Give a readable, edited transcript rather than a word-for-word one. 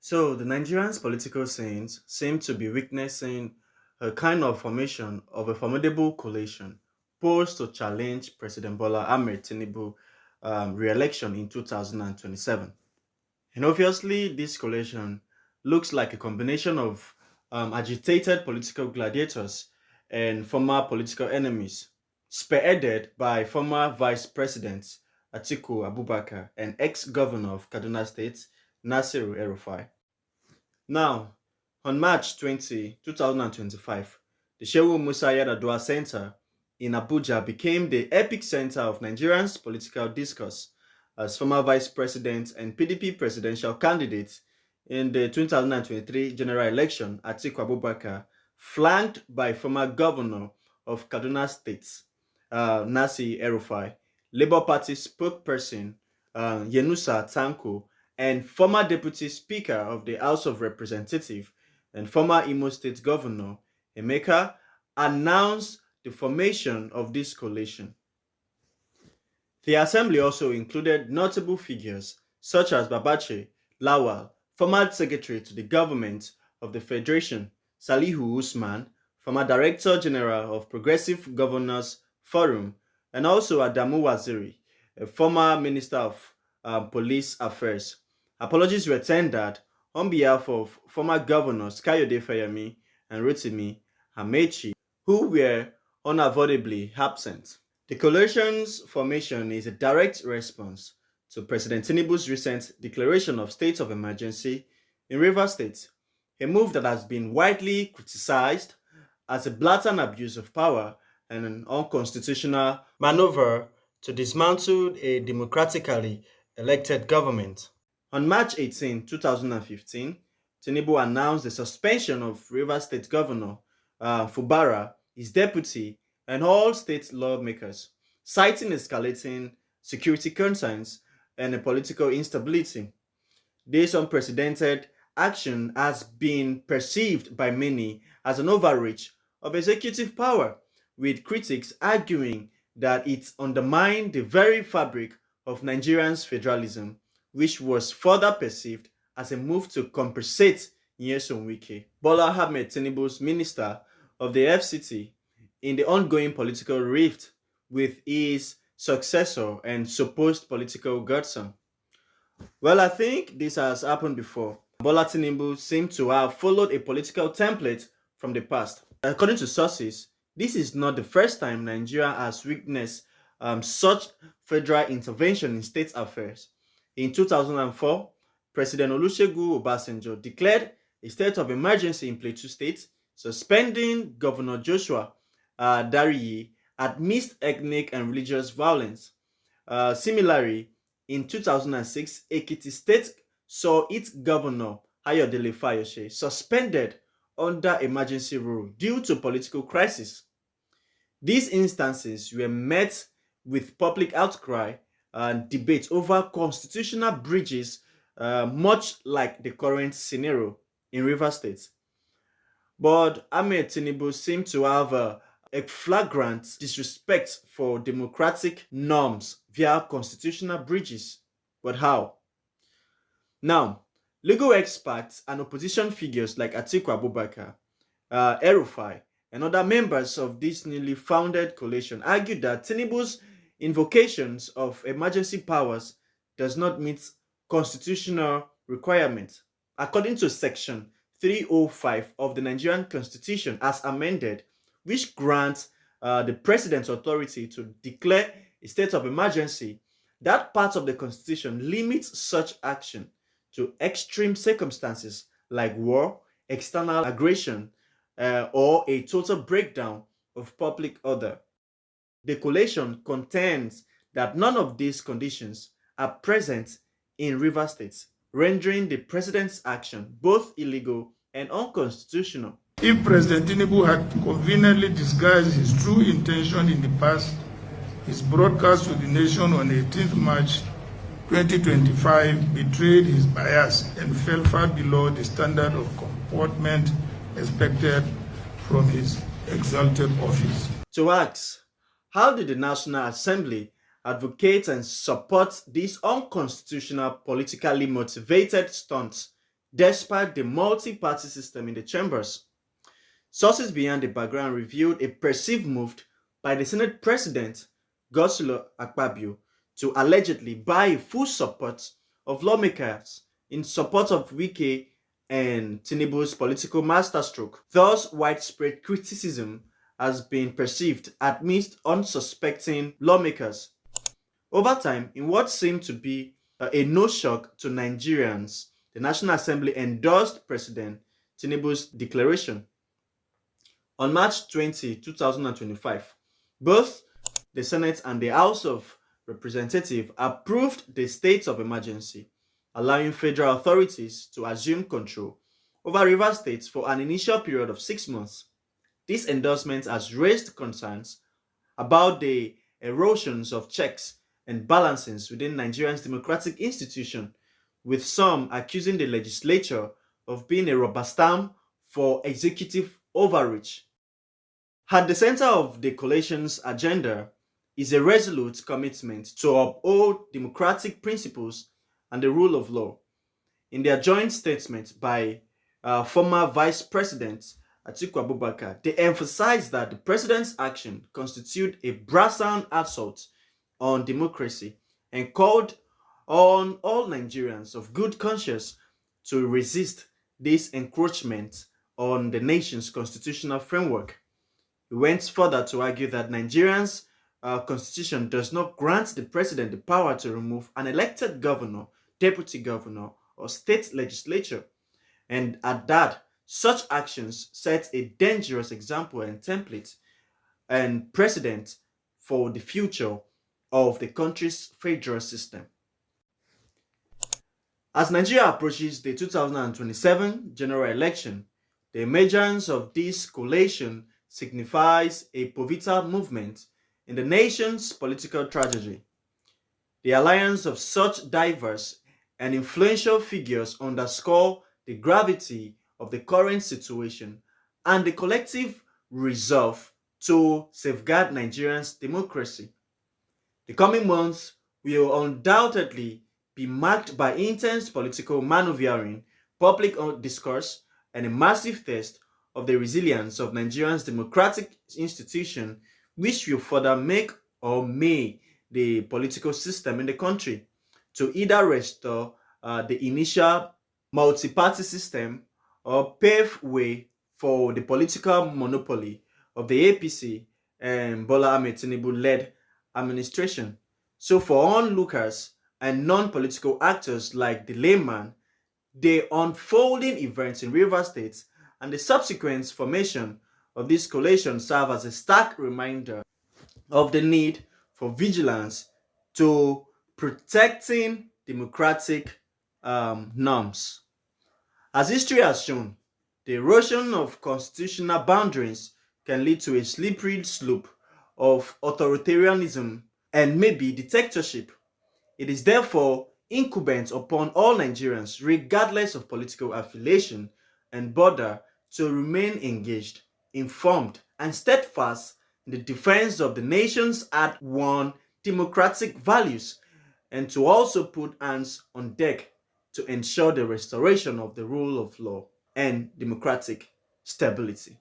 So the Nigerian's political scenes seem to be witnessing a kind of formation of a formidable coalition posed to challenge President Bola Tinubu re-election in 2027. And obviously, this coalition looks like a combination of agitated political gladiators and former political enemies, spearheaded by former Vice President Atiku Abubakar and ex-governor of Kaduna State Nasiru Rufai. Now, on March 20, 2025, the Shehu Musa Yar'Adua Center in Abuja became the epic center of Nigeria's political discourse as former vice president and PDP presidential candidate in the 2023 general election, Atiku Abubakar, flanked by former governor of Kaduna State, Nasi Rufai, Labour Party spokesperson Yenusa Tanko, and former Deputy Speaker of the House of Representatives and former Imo State Governor Emeka announced the formation of this coalition. The assembly also included notable figures such as Babache Lawal, former Secretary to the Government of the Federation, Salihu Usman, former Director General of Progressive Governors Forum, and also Adamu Waziri, a former Minister of Police Affairs. Apologies were tendered on behalf of former governors Kayode Fayemi and Rotimi Amechi, who were unavoidably absent. The coalition's formation is a direct response to President Tinubu's recent declaration of state of emergency in Rivers State, a move that has been widely criticized as a blatant abuse of power and an unconstitutional maneuver to dismantle a democratically elected government. On March 18, 2015, Tinubu announced the suspension of Rivers State Governor Fubara, his deputy, and all state lawmakers, citing escalating security concerns and a political instability. This unprecedented action has been perceived by many as an overreach of executive power, with critics arguing that it undermined the very fabric of Nigeria's federalism, which was further perceived as a move to compensate Nyesom Wike, Bola Ahmed Tinubu's minister of the FCT, in the ongoing political rift with his successor and supposed political godson. Well, I think this has happened before. Bola Tinubu seemed to have followed a political template from the past. According to sources, this is not the first time Nigeria has witnessed such federal intervention in state affairs. In 2004, President Olusegun Obasanjo declared a state of emergency in Plateau State, suspending Governor Joshua Dariye amidst ethnic and religious violence. Similarly, in 2006, Ekiti State saw its governor Ayodele Fayose suspended under emergency rule due to political crisis. These instances were met with public outcry and debate over constitutional breaches, much like the current scenario in Rivers State. But Ahmed Tinubu seemed to have a flagrant disrespect for democratic norms via constitutional breaches. But how? Now, legal experts and opposition figures like Atiku Abubakar, Rufai, and other members of this newly founded coalition argued that Tinubu's invocations of emergency powers does not meet constitutional requirements. According to Section 305 of the Nigerian Constitution as amended, which grants the president's authority to declare a state of emergency, that part of the Constitution limits such action to extreme circumstances like war, external aggression, or a total breakdown of public order. The coalition contends that none of these conditions are present in Rivers State, rendering the president's action both illegal and unconstitutional. If President Tinubu had conveniently disguised his true intention in the past, his broadcast to the nation on 18th March 2025 betrayed his bias and fell far below the standard of comportment expected from his exalted office. To ask, how did the National Assembly advocate and support these unconstitutional, politically motivated stunts despite the multi-party system in the chambers. Sources behind the background revealed a perceived move by the Senate President Godswill Akpabio to allegedly buy full support of lawmakers in support of Wike and Tinubu's political masterstroke. Thus, widespread criticism has been perceived amidst unsuspecting lawmakers. Over time, in what seemed to be a no shock to Nigerians, the National Assembly endorsed President Tinubu's declaration. On March 20, 2025, both the Senate and the House of Representatives approved the state of emergency, allowing federal authorities to assume control over River State for an initial period of 6 months. This endorsement has raised concerns about the erosions of checks and balances within Nigeria's democratic institution, with some accusing the legislature of being a rubber stamp for executive overreach. At the center of the coalition's agenda is a resolute commitment to uphold democratic principles and the rule of law. In their joint statement by former Vice President Atiku Abubakar, they emphasized that the president's action constitute a brazen assault on democracy and called on all Nigerians of good conscience to resist this encroachment on the nation's constitutional framework. He went further to argue that Nigeria's constitution does not grant the president the power to remove an elected governor, deputy governor, or state legislature, and at that, such actions set a dangerous example and template and precedent for the future of the country's federal system. As Nigeria approaches the 2027 general election, the emergence of this coalition signifies a pivotal movement in the nation's political trajectory. The alliance of such diverse and influential figures underscore the gravity of the current situation and the collective resolve to safeguard Nigeria's democracy. The coming months will undoubtedly be marked by intense political maneuvering, public discourse, and a massive test of the resilience of Nigeria's democratic institution, which will further make or may the political system in the country to either restore the initial multi-party system or pave way for the political monopoly of the APC and Bola Tinubu-led administration. So for onlookers and non-political actors like the layman, the unfolding events in River State and the subsequent formation of this coalition serve as a stark reminder of the need for vigilance to protecting democratic norms. As history has shown, the erosion of constitutional boundaries can lead to a slippery slope of authoritarianism and maybe dictatorship. It is therefore incumbent upon all Nigerians, regardless of political affiliation and border, to remain engaged, informed, and steadfast in the defense of the nation's hard-won democratic values, and to also put hands on deck to ensure the restoration of the rule of law and democratic stability.